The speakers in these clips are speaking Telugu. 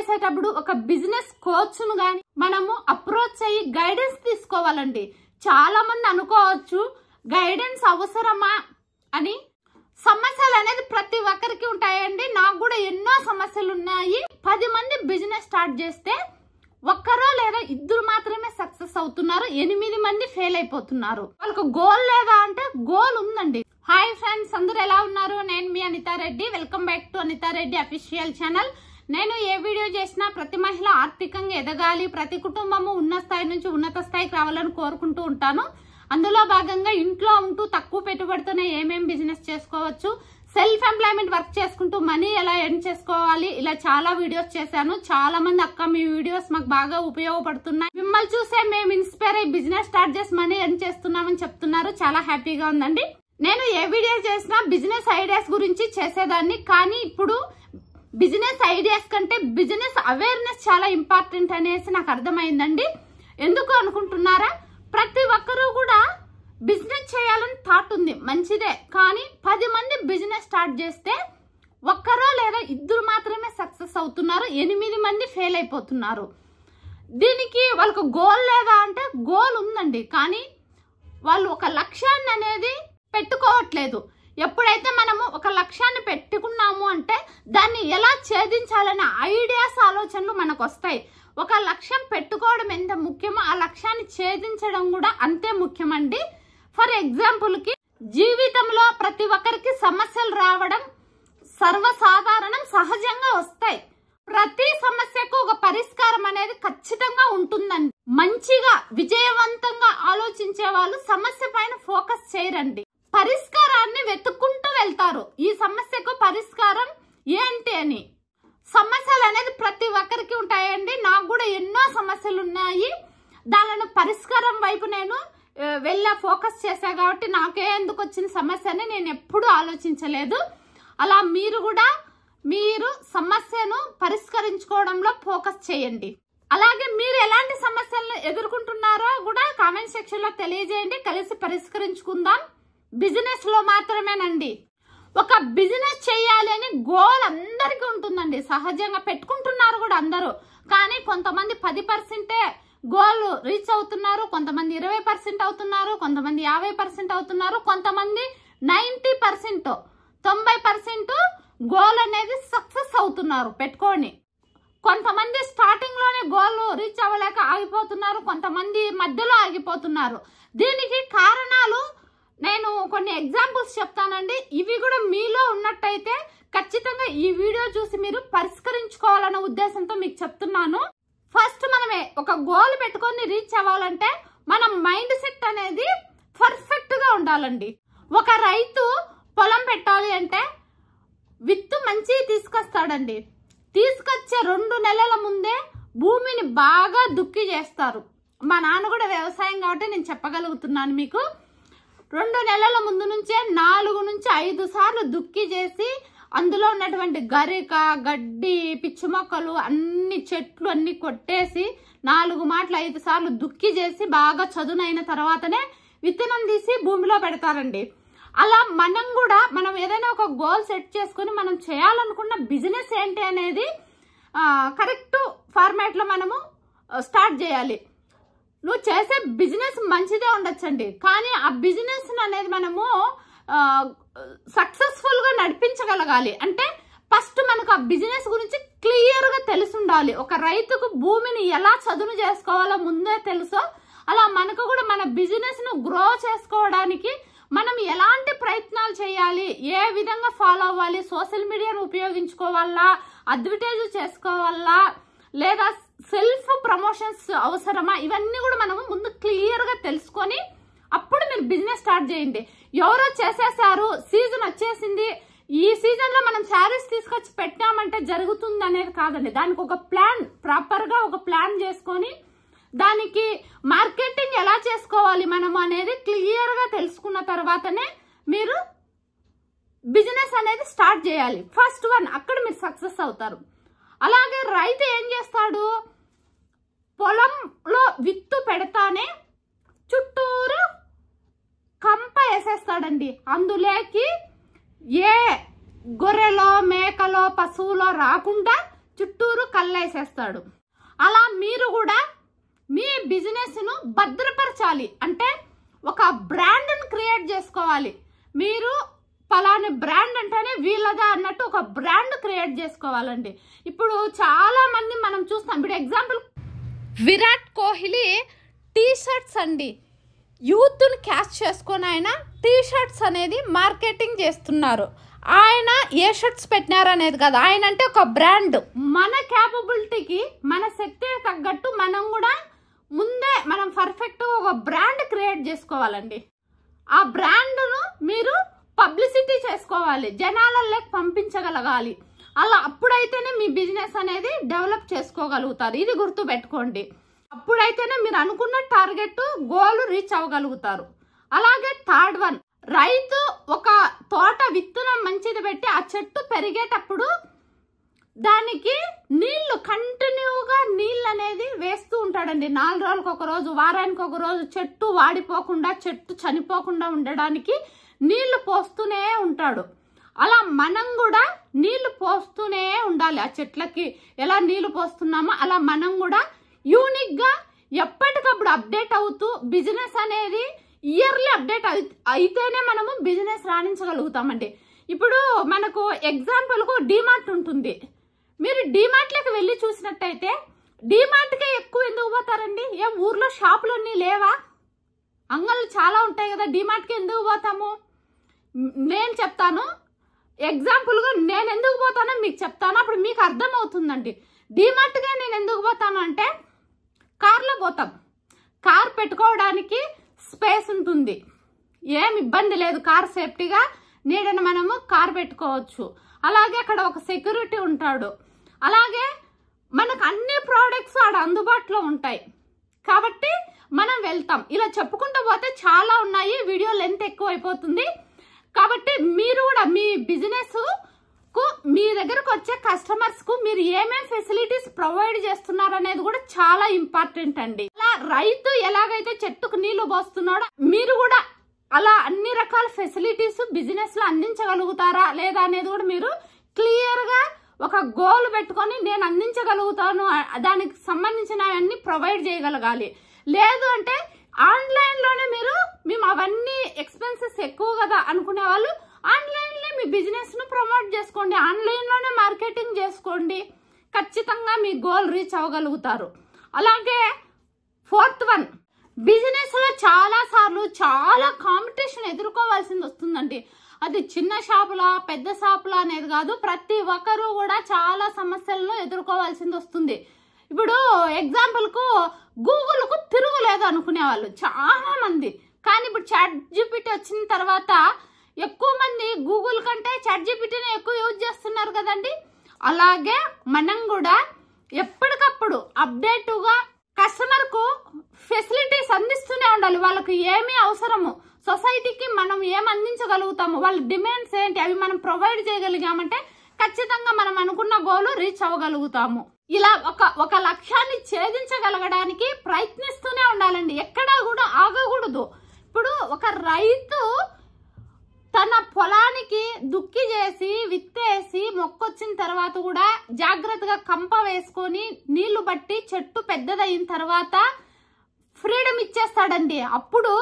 చేసేటప్పుడు ఒక బిజినెస్ కోచ్ ను గాని మనము అప్రోచ్ అయ్యి గైడెన్స్ తీసుకోవాలండి. చాలా మంది అనుకోవచ్చు గైడెన్స్ అవసరమా అని. సమస్యలు అనేది ప్రతి ఒక్కరికి ఉంటాయండి. నాకు కూడా ఎన్నో సమస్యలు ఉన్నాయి. 10 మంది బిజినెస్ స్టార్ట్ చేస్తే ఒక్కరో లేదా ఇద్దరు మాత్రమే సక్సెస్ అవుతున్నారు, 8 మంది ఫెయిల్ అయిపోతున్నారు. వాళ్ళకు గోల్ లేదా అంటే గోల్ ఉందండి. హాయ్ ఫ్రెండ్స్, అందరూ ఎలా ఉన్నారు? నేను మీ Anitha Reddy. Welcome back to Anitha Reddy official channel. నేను ఏ వీడియో చేసినా ప్రతి మహిళ ఆర్థికంగా ఎదగాలి, ప్రతి కుటుంబము ఉన్న స్థాయి నుంచి ఉన్నత స్థాయికి రావాలని కోరుకుంటూ ఉంటాను. అందులో భాగంగా ఇంట్లో ఉంటూ తక్కువ పెట్టుబడితోనే ఏమేం బిజినెస్ చేసుకోవచ్చు, సెల్ఫ్ ఎంప్లాయ్మెంట్ వర్క్ చేసుకుంటూ మనీ ఎలా ఎర్న్ చేసుకోవాలి, ఇలా చాలా వీడియోస్ చేశాను. చాలా మంది అక్క మీ వీడియోస్ మాకు బాగా ఉపయోగపడుతున్నాయి, మిమ్మల్ని చూసే మేము ఇన్స్పైర్ అయ్యి బిజినెస్ స్టార్ట్ చేసి మనీ ఎర్న్ చేస్తున్నామని చెప్తున్నారు. చాలా హ్యాపీగా ఉందండి. నేను ఏ వీడియో చేసినా బిజినెస్ ఐడియాస్ గురించి చేసేదాన్ని, కానీ ఇప్పుడు బిజినెస్ ఐడియాస్ కంటే బిజినెస్ అవేర్నెస్ చాలా ఇంపార్టెంట్ అనేసి నాకు అర్థమైందండి. ఎందుకు అనుకుంటున్నారా? ప్రతి ఒక్కరూ కూడా బిజినెస్ చేయాలని థాట్ ఉంది, మంచిదే. కానీ 10 మంది బిజినెస్ స్టార్ట్ చేస్తే ఒక్కరో లేదా ఇద్దరు మాత్రమే సక్సెస్ అవుతున్నారు, 8 మంది ఫెయిల్ అయిపోతున్నారు. దీనికి వాళ్ళకు గోల్ లేదా అంటే గోల్ ఉందండి, కానీ వాళ్ళు ఒక లక్ష్యాన్ని అనేది పెట్టుకోవట్లేదు. ఎప్పుడైతే మనము ఒక లక్ష్యాన్ని పెట్టుకున్నాము అంటే దాన్ని ఎలా ఛేదించాలనే ఐడియాస్, ఆలోచనలు మనకు వస్తాయి. ఒక లక్ష్యం పెట్టుకోవడం ఎంత ముఖ్యమో ఆ లక్ష్యాన్ని ఛేదించడం కూడా అంతే ముఖ్యమండి. ఫర్ ఎగ్జాంపుల్ కి జీవితంలో ప్రతి ఒక్కరికి సమస్యలు రావడం సర్వసాధారణం, సహజంగా వస్తాయి. ప్రతి సమస్యకు ఒక పరిష్కారం అనేది ఖచ్చితంగా ఉంటుందండి. మంచిగా విజయవంతంగా ఆలోచించే వాళ్ళు సమస్య పైన ఫోకస్ చేయరండి, పరిష్కారాన్ని వెతుక్కుంటూ వెళ్తారు. ఈ సమస్యకు పరిష్కారం ఏంటి అని. సమస్యలు అనేది ప్రతి ఒక్కరికి ఉంటాయండి. నాకు కూడా ఎన్నో సమస్యలు ఉన్నాయి. దానిని పరిష్కారం వైపు నేను ఫోకస్ చేశా కాబట్టి నాకే ఎందుకు వచ్చిన సమస్య అని నేను ఎప్పుడూ ఆలోచించలేదు. అలా మీరు కూడా సమస్యను పరిష్కరించుకోవడంలో ఫోకస్ చేయండి. అలాగే మీరు ఎలాంటి సమస్యలను ఎదుర్కొంటున్నారో కూడా కామెంట్ సెక్షన్ లో తెలియజేయండి, కలిసి పరిష్కరించుకుందాం. బిజినెస్ లో మాత్రమేనండి. ఒక బిజినెస్ చేయాలి అని గోల్ అందరికీ ఉంటుందండి, సహజంగా పెట్టుకుంటున్నారు కూడా అందరూ. కానీ కొంతమంది 10% గోల్ రీచ్ అవుతున్నారు, కొంతమంది 20% అవుతున్నారు, కొంతమంది 50% అవుతున్నారు, కొంతమంది 90% 90% గోల్ అనేది సక్సెస్ అవుతున్నారు పెట్టుకొని. కొంతమంది స్టార్టింగ్ లోనే గోల్ రీచ్ అవ్వలేక ఆగిపోతున్నారు, కొంతమంది మధ్యలో ఆగిపోతున్నారు. దీనికి కారణాలు నేను కొన్ని ఎగ్జాంపుల్స్ చెప్తానండి. ఇవి కూడా మీలో ఉన్నట్టయితే ఖచ్చితంగా ఈ వీడియో చూసి మీరు పరిష్కరించుకోవాలన్న ఉద్దేశంతో మీకు చెప్తున్నాను. ఫస్ట్ మనమే ఒక గోల్ పెట్టుకొని రీచ్ అవ్వాలంటే మన మైండ్ సెట్ అనేది పర్ఫెక్ట్ గా ఉండాలండి. ఒక రైతు పొలం పెట్టాలి అంటే విత్తు మంచి తీసుకొస్తాడండి. తీసుకొచ్చే 2 నెలల ముందే భూమిని బాగా దుక్కి చేస్తారు. మా నాన్న కూడా వ్యవసాయం కాబట్టి నేను చెప్పగలుగుతున్నాను మీకు. 2 నెలల ముందు నుంచే 4 నుంచి 5 సార్లు దుక్కి చేసి అందులో ఉన్నటువంటి గరిక, గడ్డి, పిచ్చి మొక్కలు, అన్ని చెట్లు అన్ని కొట్టేసి 4 మాటలు 5 సార్లు దుక్కి చేసి బాగా చదునైన తర్వాతనే విత్తనం తీసి భూమిలో పెడతారండి. అలా మనం ఏదైనా ఒక గోల్ సెట్ చేసుకుని మనం చేయాలనుకున్న బిజినెస్ ఏంటి అనేది కరెక్ట్ ఫార్మాట్ లో మనము స్టార్ట్ చేయాలి. నువ్వు చేసే బిజినెస్ మంచిదే ఉండొచ్చండి, కానీ ఆ బిజినెస్ అనేది మనము సక్సెస్ఫుల్ గా నడిపించగలగాలి. అంటే ఫస్ట్ మనకు ఆ బిజినెస్ గురించి క్లియర్ గా తెలిసి ఉండాలి. ఒక రైతుకు భూమిని ఎలా చదును చేసుకోవాలో ముందే తెలుసో, అలా మనకు కూడా మన బిజినెస్ ను గ్రో చేసుకోవడానికి మనం ఎలాంటి ప్రయత్నాలు చేయాలి, ఏ విధంగా ఫాలో అవ్వాలి, సోషల్ మీడియాను ఉపయోగించుకోవాలా, అడ్వర్టైజ్ చేసుకోవాలా, లేదా సెల్ఫ్ ప్రమోషన్స్ అవసరమా, ఇవన్నీ కూడా మనము ముందు క్లియర్ గా తెలుసుకొని అప్పుడు మీరు బిజినెస్ స్టార్ట్ చేయండి. ఎవరో చేసేసారు, సీజన్ వచ్చేసింది, ఈ సీజన్ లో మనం శారీస్ తీసుకొచ్చి పెట్టామంటే జరుగుతుంది అనేది కాదండి. దానికి ఒక ప్లాన్, ప్రాపర్ గా ఒక ప్లాన్ చేసుకొని దానికి మార్కెటింగ్ ఎలా చేసుకోవాలి మనము అనేది క్లియర్ గా తెలుసుకున్న తర్వాతనే మీరు బిజినెస్ అనేది స్టార్ట్ చేయాలి. ఫస్ట్ వన్ అక్కడ మీరు సక్సెస్ అవుతారు. అలాగే రైతు ఏం చేస్తాడు, పొలంలో విత్తు పెడతానే చుట్టూరు కంప వేసేస్తాడండి. అందులోకి ఏ గొర్రెలో, మేకలో, పశువులో రాకుండా చుట్టూరు కళ్ళేసేస్తాడు. అలా మీరు కూడా మీ బిజినెస్ను భద్రపరచాలి అంటే ఒక బ్రాండ్ని క్రియేట్ చేసుకోవాలి. మీరు పలాని బ్రాండ్ అంటేనే వీళ్ళదా అన్నట్టు ఒక బ్రాండ్ క్రియేట్ చేసుకోవాలండి. ఇప్పుడు చాలా మంది మనం చూస్తాం. ఇప్పుడు example Virat Kohli T shirts అండి, యూత్ని క్యాచ్ చేసుకొని ఆయన టీ షర్ట్స్ అనేది మార్కెటింగ్ చేస్తున్నారు. ఆయన ఏ షర్ట్స్ పెట్టినారు అనేది కదా, ఆయన అంటే ఒక బ్రాండ్. మన క్యాపబిలిటీకి మన శక్తికి తగ్గట్టు మనం కూడా ముందే మనం పర్ఫెక్ట్గా ఒక బ్రాండ్ క్రియేట్ చేసుకోవాలండి. ఆ బ్రాండ్ను మీరు పబ్లిసిటీ చేసుకోవాలి, జనాలలోకి పంపించగలగాలి. అలా అప్పుడైతేనే మీ బిజినెస్ అనేది డెవలప్ చేసుకోగలుగుతారు. ఇది గుర్తు పెట్టుకోండి. అప్పుడైతేనే మీరు అనుకున్న టార్గెట్ గోల్ రీచ్ అవ్వగలుగుతారు. అలాగే థర్డ్ వన్, రైతు ఒక తోట విత్తనం మంచిది పెట్టి ఆ చెట్టు పెరిగేటప్పుడు దానికి నీళ్లు కంటిన్యూగా నీళ్ళు అనేది వేస్తూ ఉంటాడండి. 4 రోజులకు ఒక రోజు, వారానికి ఒక రోజు, చెట్టు వాడిపోకుండా చెట్టు చనిపోకుండా ఉండడానికి నీళ్లు పోస్తూనే ఉంటాడు. అలా మనం కూడా నీళ్లు పోస్తూనే ఉండాలి. ఆ చెట్లకి ఎలా నీళ్లు పోస్తున్నామో అలా మనం కూడా యూనిక్ గా ఎప్పటికప్పుడు అప్డేట్ అవుతూ బిజినెస్ అనేది ఇయర్లీ అప్డేట్ అయితేనే మనము బిజినెస్ రాణించగలుగుతామండి. ఇప్పుడు మనకు ఎగ్జాంపుల్కు డీమార్ట్ ఉంటుంది. మీరు డీమార్ట్లోకి వెళ్ళి చూసినట్టయితే డీమార్ట్కే ఎక్కువ ఎందుకు పోతారండి? ఏం ఊర్లో షాపులన్నీ లేవా? అంగళ్ళు చాలా ఉంటాయి కదా, డీమార్ట్కి ఎందుకు పోతాము? నేను చెప్తాను ఎగ్జాంపుల్గా నేను ఎందుకు పోతానో మీకు చెప్తాను, అప్పుడు మీకు అర్థమవుతుందండి. డీమార్ట్గా నేను ఎందుకు పోతాను అంటే కార్లో పోతాం. కార్ పెట్టుకోవడానికి స్పేస్ ఉంటుంది, ఏం ఇబ్బంది లేదు. కార్ సేఫ్టీగా నీడని మనము కార్ పెట్టుకోవచ్చు. అలాగే అక్కడ ఒక సెక్యూరిటీ ఉంటాడు. అలాగే మనకు అన్ని ప్రోడక్ట్స్ ఆడ అందుబాటులో ఉంటాయి కాబట్టి మనం వెళ్తాం. ఇలా చెప్పుకుంటూ పోతే చాలా ఉన్నాయి, వీడియో లెంత్ ఎక్కువ అయిపోతుంది. కాబట్టి మీరు కూడా మీ బిజినెస్ కు మీ దగ్గరకు వచ్చే కస్టమర్స్ కు మీరు ఏమేం ఫెసిలిటీస్ ప్రొవైడ్ చేస్తున్నారు అనేది కూడా చాలా ఇంపార్టెంట్ అండి. అలా రైతు ఎలాగైతే చెట్టుకు నీళ్లు పోస్తున్నాడో మీరు కూడా అలా అన్ని రకాల ఫెసిలిటీస్ బిజినెస్ లో అందించగలుగుతారా లేదా అనేది కూడా మీరు క్లియర్ గా ఒక గోల్ పెట్టుకొని నేను అందించగలుగుతాను, దానికి సంబంధించిన అన్ని ప్రొవైడ్ చేయగలగాలి. లేదు అంటే ఆన్లైన్ లోనే మేము అవన్నీ ఎక్స్పెన్సెస్ ఎక్కువ కదా అనుకునే వాళ్ళు ఆన్లైన్ లో మీ బిజినెస్ ను ప్రమోట్ చేసుకోండి, ఆన్లైన్ లోనే మార్కెటింగ్ చేసుకోండి. ఖచ్చితంగా మీ గోల్ రీచ్ అవ్వగలుగుతారు. అలాగే ఫోర్త్ వన్, బిజినెస్ లో చాలా సార్లు చాలా కాంపిటీషన్ ఎదుర్కోవాల్సింది వస్తుందండి. అది చిన్న షాపులా పెద్ద షాపులా అనేది కాదు, ప్రతి ఒక్కరు కూడా చాలా సమస్యలను ఎదుర్కోవాల్సింది వస్తుంది. ఇప్పుడు ఎగ్జాంపుల్ కు గూగుల్ కు తిరుగులేదు అనుకునే వాళ్ళు చాలా మంది, కానీ ఇప్పుడు చాట్ జీపీటీ వచ్చిన తర్వాత ఎక్కువ మంది గూగుల్ కంటే చాట్ జీపీటీని ఎక్కువ యూజ్ చేస్తున్నారు కదండి. అలాగే మనం కూడా ఎప్పటికప్పుడు అప్డేటుగా కస్టమర్ కు ఫెసిలిటీస్ అందిస్తూనే ఉండాలి. వాళ్ళకి ఏమి అవసరము, సొసైటీకి మనం ఏం అందించగలుగుతాము, వాళ్ళ డిమాండ్స్ ఏంటి, అవి మనం ప్రొవైడ్ చేయగలిగామంటే ఖచ్చితంగా మనం అనుకున్న గోల్ రీచ్ అవ్వగలుగుతాము. ఇలా ఒక లక్ష్యాన్ని ఛేదించగలగడానికి ప్రయత్నిస్తూనే ఉండాలండి, ఎక్కడా కూడా ఆగకూడదు. ఇప్పుడు ఒక రైతు తన పొలానికి దుక్కి చేసి విత్తేసి మొక్కొచ్చిన తర్వాత కూడా జాగ్రత్తగా కంప వేసుకొని నీళ్లు బట్టి చెట్టు పెద్దదైన తర్వాత ఫ్రీడమ్ ఇచ్చేస్తాడండి. అప్పుడు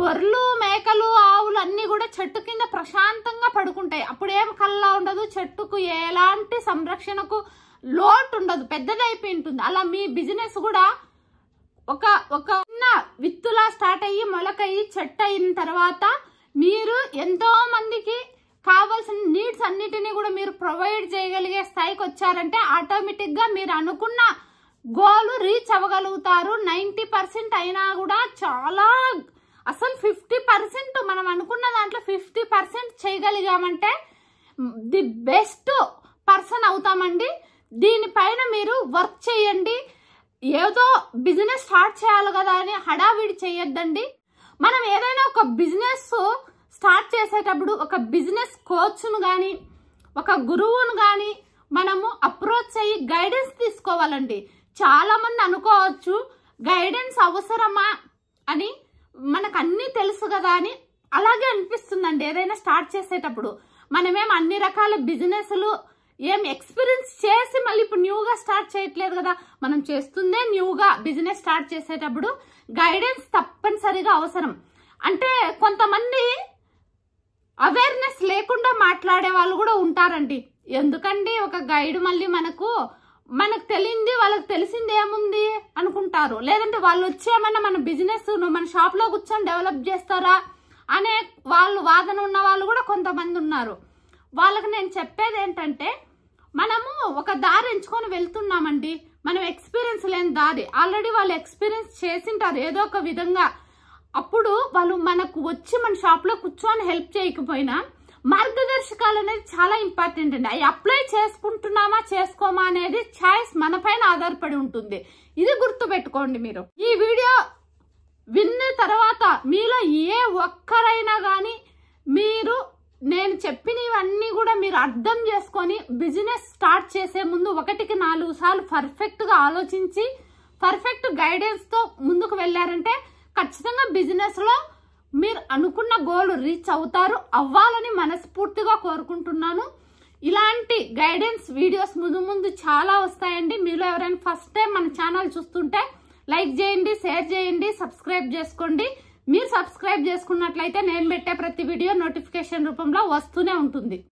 గొర్రెలు మేకలు ఆవులు అన్ని కూడా చెట్టు కింద ప్రశాంతంగా పడుకుంటాయి. అప్పుడు ఏం కల్లా ఉండదు, చెట్టుకు ఎలాంటి సంరక్షణకు లోటు ఉండదు, పెద్దదైపోయి ఉంటుంది. అలా మీ బిజినెస్ కూడా ఒక చిన్న విత్తులా స్టార్ట్ అయ్యి మొలకయ్యి చెట్టు అయిన తర్వాత మీరు ఎంతో మందికి కావాల్సిన నీడ్స్ అన్నిటినీ కూడా మీరు ప్రొవైడ్ చేయగలిగే స్థాయికి వచ్చారంటే ఆటోమేటిక్ గా మీరు అనుకున్న గోల్ రీచ్ అవ్వగలుగుతారు. 90% అయినా కూడా చాలా అసలు 50% మనం అనుకున్న దాంట్లో 50% చేయగలిగామంటే ది బెస్ట్ పర్సన్ అవుతామండి. దీనిపైన మీరు వర్క్ చేయండి. ఏదో బిజినెస్ స్టార్ట్ చేయాలి కదా అని హడావిడి చేయొద్దండి. మనం ఏదైనా ఒక బిజినెస్ స్టార్ట్ చేసేటప్పుడు ఒక బిజినెస్ కోచ్ను కానీ ఒక గురువును కానీ మనము అప్రోచ్ అయ్యి గైడెన్స్ తీసుకోవాలండి. చాలా మంది అనుకోవచ్చు గైడెన్స్ అవసరమా అని, మనకు అన్నీ తెలుసు కదా అని అలాగే అనిపిస్తుందండి. ఏదైనా స్టార్ట్ చేసేటప్పుడు మనమేం అన్ని రకాల బిజినెస్లు ఏం ఎక్స్పీరియన్స్ చేసి మళ్ళీ ఇప్పుడు న్యూగా స్టార్ట్ చేయట్లేదు కదా, మనం చేస్తుందే న్యూగా. బిజినెస్ స్టార్ట్ చేసేటప్పుడు గైడెన్స్ తప్పనిసరిగా అవసరం. అంటే కొంతమంది అవేర్నెస్ లేకుండా మాట్లాడే వాళ్ళు కూడా ఉంటారండి. ఎందుకండి ఒక గైడ్ మళ్ళీ మనకు తెలియంది వాళ్ళకి తెలిసింది ఏముంది అనుకుంటారు. లేదంటే వాళ్ళు వచ్చేమన్నా మన బిజినెస్ మన షాప్ లో కూర్చొని డెవలప్ చేస్తారా అనే వాళ్ళు వాదన ఉన్న వాళ్ళు కూడా కొంతమంది ఉన్నారు. వాళ్ళకి నేను చెప్పేది ఏంటంటే, మనము ఒక దారి ఎంచుకొని వెళ్తున్నామండి. మనం ఎక్స్పీరియన్స్ లేని దారి, ఆల్రెడీ వాళ్ళు ఎక్స్పీరియన్స్ చేసింటారు ఏదో ఒక విధంగా. అప్పుడు వాళ్ళు మనకు వచ్చి మన షాప్ లో కూర్చొని హెల్ప్ చేయకపోయినా మార్గదర్శకాలు అనేది చాలా ఇంపార్టెంట్ అండి. అవి అప్లై చేసుకుంటున్నామా చేసుకోమా అనేది చాయిస్ మన పైన ఆధారపడి ఉంటుంది. ఇది గుర్తు పెట్టుకోండి. మీరు ఈ వీడియో విన్న తర్వాత మీలో ఏ ఒక్కరైనా కానీ మీరు నేను చెప్పినవన్నీ కూడా మీరు అర్థం చేసుకొని బిజినెస్ స్టార్ట్ చేసే ముందు 1కి 4 సార్లు పర్ఫెక్ట్ గా ఆలోచించి పర్ఫెక్ట్ గైడెన్స్ తో ముందుకు వెళ్ళారంటే ఖచ్చితంగా బిజినెస్ లో మీరు అనుకున్న గోల్ రీచ్ అవుతారు. అవ్వాలని మనస్ఫూర్తిగా కోరుకుంటున్నాను. ఇలాంటి గైడెన్స్ వీడియోస్ ముందు చాలా వస్తాయండి. మీలో ఎవరైనా ఫస్ట్ టైం మన ఛానల్ చూస్తుంటే లైక్ చేయండి, షేర్ చేయండి, సబ్స్క్రైబ్ చేసుకోండి. మీరు సబ్స్క్రైబ్ చేసుకున్నట్లయితే నేను పెట్టే ప్రతి వీడియో నోటిఫికేషన్ రూపంలో వస్తూనే ఉంటుంది.